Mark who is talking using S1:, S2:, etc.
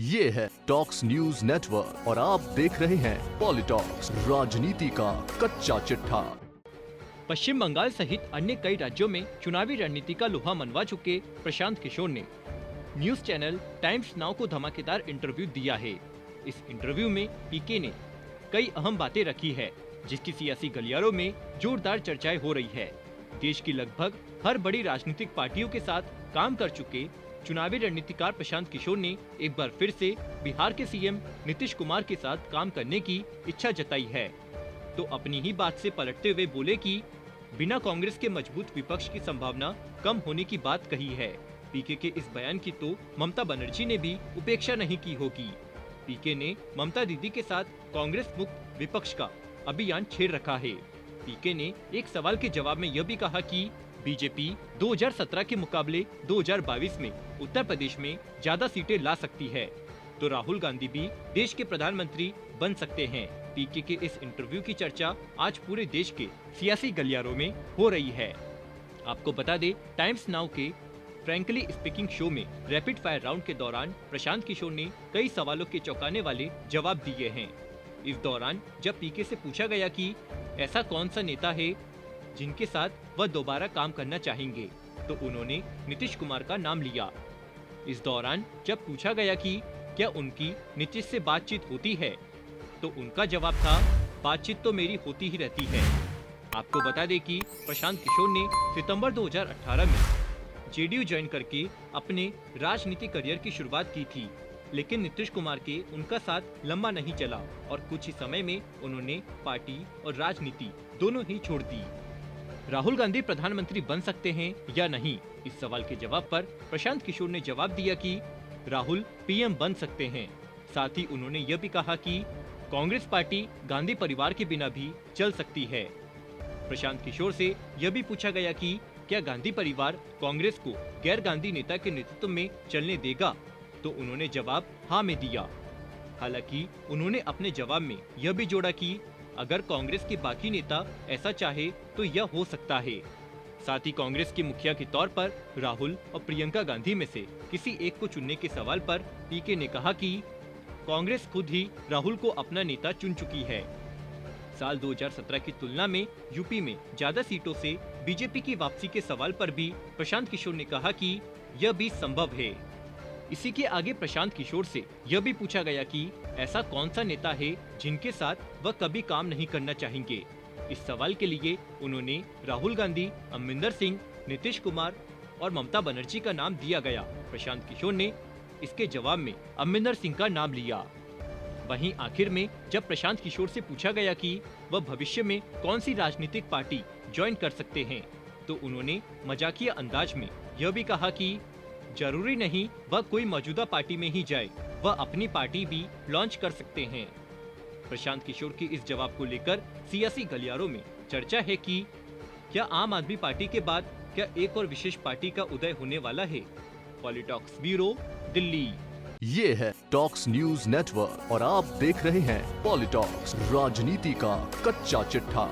S1: ये है talks news network और आप देख रहे हैं पॉलिटॉक्स, राजनीति का कच्चा चिट्ठा।
S2: पश्चिम बंगाल सहित अन्य कई राज्यों में चुनावी रणनीति का लोहा मनवा चुके प्रशांत किशोर ने न्यूज चैनल टाइम्स नाउ को धमाकेदार इंटरव्यू दिया है। इस इंटरव्यू में पीके ने कई अहम बातें रखी है, जिसकी सियासी गलियारों में जोरदार चर्चाएं हो रही है। देश की लगभग हर बड़ी राजनीतिक पार्टियों के साथ काम कर चुके चुनावी रणनीतिकार प्रशांत किशोर ने एक बार फिर से बिहार के सीएम नीतीश कुमार के साथ काम करने की इच्छा जताई है। तो अपनी ही बात से पलटते हुए बोले कि बिना कांग्रेस के मजबूत विपक्ष की संभावना कम होने की बात कही है। पीके के इस बयान की तो ममता बनर्जी ने भी उपेक्षा नहीं की होगी। पीके ने ममता दीदी के साथ कांग्रेस मुक्त विपक्ष का अभियान छेड़ रखा है। पीके ने एक सवाल के जवाब में यह भी कहा कि बीजेपी 2017 के मुकाबले 2022 में उत्तर प्रदेश में ज्यादा सीटें ला सकती है, तो राहुल गांधी भी देश के प्रधानमंत्री बन सकते हैं। पीके के इस इंटरव्यू की चर्चा आज पूरे देश के सियासी गलियारों में हो रही है। आपको बता दें, टाइम्स नाउ के फ्रैंकली स्पीकिंग शो में रैपिड फायर राउंड के दौरान प्रशांत किशोर ने कई सवालों के चौंकाने वाले जवाब दिए हैं। इस दौरान जब पीके से पूछा गया कि ऐसा कौन सा नेता है जिनके साथ वह दोबारा काम करना चाहेंगे, तो उन्होंने नीतीश कुमार का नाम लिया। इस दौरान जब पूछा गया कि क्या उनकी नीतीश से बातचीत होती है, तो उनका जवाब था, बातचीत तो मेरी होती ही रहती है। आपको बता दें कि प्रशांत किशोर ने सितंबर 2018 में जेडीयू ज्वाइन करके अपने राजनीतिक करियर की शुरुआत की थी, लेकिन नीतीश कुमार के उनका साथ लंबा नहीं चला और कुछ ही समय में उन्होंने पार्टी और राजनीति दोनों ही छोड़ दी। राहुल गांधी प्रधानमंत्री बन सकते हैं या नहीं, इस सवाल के जवाब पर प्रशांत किशोर ने जवाब दिया कि राहुल पीएम बन सकते हैं। साथ ही उन्होंने यह भी कहा कि कांग्रेस पार्टी गांधी परिवार के बिना भी चल सकती है। प्रशांत किशोर से यह भी पूछा गया कि क्या गांधी परिवार कांग्रेस को गैर गांधी नेता के नेतृत्व में चलने देगा, तो उन्होंने जवाब हाँ में दिया। हालांकि उन्होंने अपने जवाब में यह भी जोड़ा कि अगर कांग्रेस के बाकी नेता ऐसा चाहे तो यह हो सकता है। साथ ही कांग्रेस के मुखिया के तौर पर राहुल और प्रियंका गांधी में से किसी एक को चुनने के सवाल पर पीके ने कहा कि कांग्रेस खुद ही राहुल को अपना नेता चुन चुकी है। साल 2017 की तुलना में यूपी में ज्यादा सीटों से बीजेपी की वापसी के सवाल पर भी प्रशांत किशोर ने कहा कि यह भी संभव है। इसी के आगे प्रशांत किशोर से यह भी पूछा गया कि ऐसा कौन सा नेता है जिनके साथ वह कभी काम नहीं करना चाहेंगे। इस सवाल के लिए उन्होंने राहुल गांधी, अमरिंदर सिंह, नीतीश कुमार और ममता बनर्जी का नाम दिया गया। प्रशांत किशोर ने इसके जवाब में अमरिंदर सिंह का नाम लिया। वहीं आखिर में जब प्रशांत किशोर से पूछा गया कि वह भविष्य में कौन सी राजनीतिक पार्टी ज्वाइन कर सकते हैं, तो उन्होंने मजाकिया अंदाज में यह भी कहा कि जरूरी नहीं वह कोई मौजूदा पार्टी में ही जाए, वह अपनी पार्टी भी लॉन्च कर सकते हैं। प्रशांत किशोर के इस जवाब को लेकर सियासी गलियारों में चर्चा है कि क्या आम आदमी पार्टी के बाद क्या एक और विशेष पार्टी का उदय होने वाला है। पॉलिटॉक्स ब्यूरो, दिल्ली।
S1: ये है टॉक्स न्यूज नेटवर्क और आप देख रहे हैं पॉलिटॉक्स, राजनीति का कच्चा चिट्ठा।